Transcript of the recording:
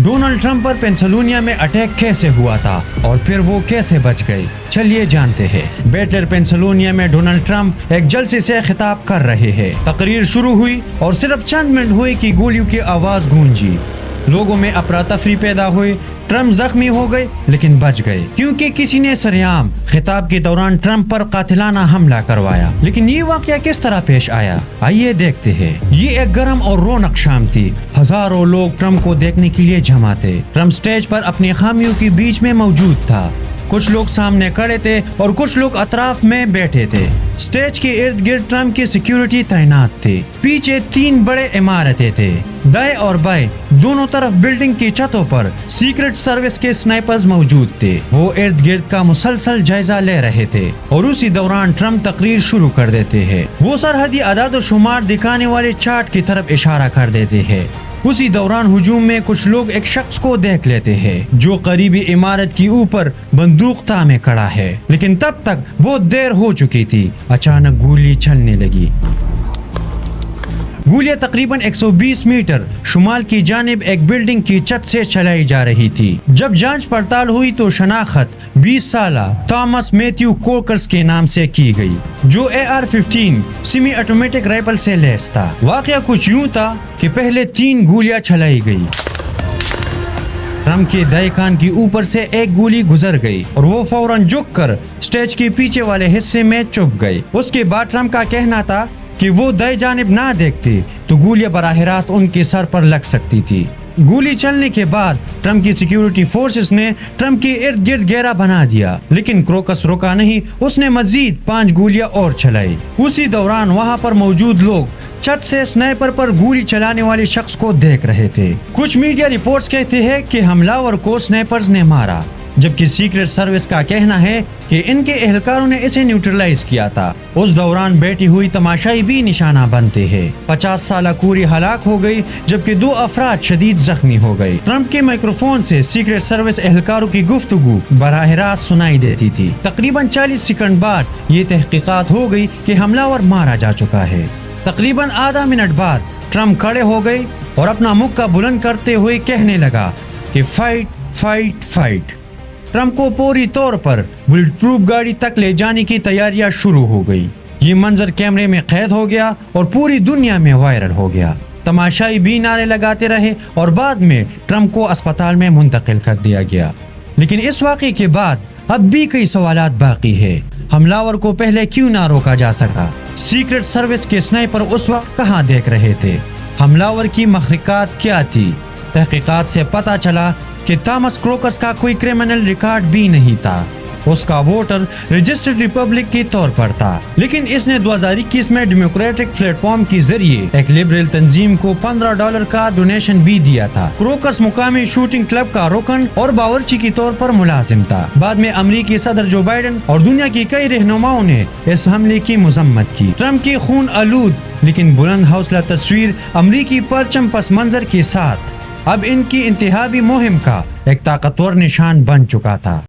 Donald Trump पर Pennsylvania में attack कैसे हुआ था और फिर वो कैसे बच गए, चलिए जानते हैं। बेटलर पेंसिल्वेनिया में डोनाल्ड ट्रंप एक जलसे से खिताब कर रहे हैं। तकरीर शुरू हुई और सिर्फ चंद मिनट हुए कि गोलियों की आवाज गूंजी। लोगों में अफरा तफरी पैदा हुई। ट्रंप जख्मी हो गए लेकिन बच गए क्योंकि किसी ने सरेआम खिताब के दौरान ट्रंप पर कातिलाना हमला करवाया। लेकिन ये वाकया किस तरह पेश आया, आइए देखते हैं। ये एक गर्म और रौनक शाम थी। हजारों लोग ट्रंप को देखने के लिए जमा थे। ट्रंप स्टेज पर अपनी खामियों के बीच में मौजूद था। कुछ लोग सामने खड़े थे और कुछ लोग अतराफ में बैठे थे। स्टेज के इर्द गिर्द ट्रंप की सिक्योरिटी तैनात थे। पीछे 3 बड़े इमारतें थे। दाएं और बाएं दोनों तरफ बिल्डिंग की छतों पर सीक्रेट सर्विस के स्नाइपर्स मौजूद थे। वो इर्द गिर्द का मुसलसल जायजा ले रहे थे और उसी दौरान ट्रंप तकरीर शुरू कर देते हैं। वो सरहदी अदाद व शुमार दिखाने वाले चार्ट की तरफ इशारा कर देते हैं। उसी दौरान हुजूम में कुछ लोग एक शख्स को देख लेते हैं जो करीबी इमारत के ऊपर बंदूक तामे खड़ा है। लेकिन तब तक बहुत देर हो चुकी थी। अचानक गोली चलने लगी। गोलियां तकरीबन 120 मीटर शुमाल की जानिब एक बिल्डिंग की छत से चलाई जा रही थी। जब जांच पड़ताल हुई तो शनाख्त 20 साला थॉमस मैथ्यू कोकर्स के नाम से की गई, जो AR-15 सेमी ऑटोमेटिक राइफल से लैस था। वाकया कुछ यूं था कि पहले 3 गोलियां चलाई गई। ट्रंप के दाएं कान के ऊपर से एक गोली गुजर गई और वो फौरन झुककर स्टेज के पीछे वाले हिस्से में छुप गए। उसके बाद ट्रंप का कहना था कि वो दाएं जानिब ना देखते तो गोलियां बराह रास्त उनके सर पर लग सकती थी। गोली चलने के बाद ट्रंप की सिक्योरिटी फोर्सेस ने ट्रंप के इर्द गिर्द घेरा बना दिया। लेकिन क्रोकस रुका नहीं, उसने मजीद 5 गोलियां और चलाई। उसी दौरान वहां पर मौजूद लोग छत से स्नाइपर पर गोली चलाने वाले शख्स को देख रहे थे। कुछ मीडिया रिपोर्ट्स कहते हैं कि हमलावर को स्नाइपर्स ने मारा, जबकि सीक्रेट सर्विस का कहना है कि इनके एहलकारों ने इसे न्यूट्रलाइज किया था। उस दौरान बैठी हुई तमाशाई भी निशाना बनते हैं। 50 साला कूरी हलाक हो गई जबकि 2 अफराद शदीद जख्मी हो गए। ट्रंप के माइक्रोफोन से सीक्रेट सर्विस एहलकारों की गुफ्तगू बराह रास्त सुनाई देती थी। तकरीबन 40 सेकंड बाद ये तहकीकात हो गई कि हमलावर मारा जा चुका है। तकरीबन आधा मिनट बाद ट्रंप खड़े हो गए और अपना मुक्का बुलंद करते हुए कहने लगा कि फाइट फाइट फाइट। ट्रंप को पूरी तौर पर बुलेट प्रूफ गाड़ी तक ले जाने की तैयारियां शुरू हो गई। ये मंजर कैमरे में कैद हो गया और पूरी दुनिया में वायरल हो गया। तमाशाई भी नारे लगाते रहे और बाद में ट्रंप को अस्पताल में मुंतकिल कर दिया गया। लेकिन इस वाक़े के बाद अब भी कई सवालात बाकी है। हमलावर को पहले क्यों ना रोका जा सका? सीक्रेट सर्विस के स्नाइपर उस वक्त कहाँ देख रहे थे? हमलावर की मखरिकात क्या थी? तहकीकात से पता चला कि थॉमस क्रोकस का कोई क्रिमिनल रिकॉर्ड भी नहीं था। उसका वोटर रजिस्टर्ड रिपब्लिक के तौर पर था। लेकिन इसने 2021 में डेमोक्रेटिक प्लेटफॉर्म के जरिए एक लिबरल तंजीम को $15 का डोनेशन भी दिया था। क्रोकस मुकामी शूटिंग क्लब का रुकन और बावर्ची के तौर पर मुलाजिम था। बाद में अमेरिकी सदर जो बाइडेन और दुनिया की कई रहनुमाओं ने इस हमले की मजम्मत की। ट्रंप की खून आलूद लेकिन बुलंद हौसला तस्वीर अमरीकी परचम पस मंजर के साथ अब इनकी इंतहाबी मुहिम का एक ताकतवर निशान बन चुका था।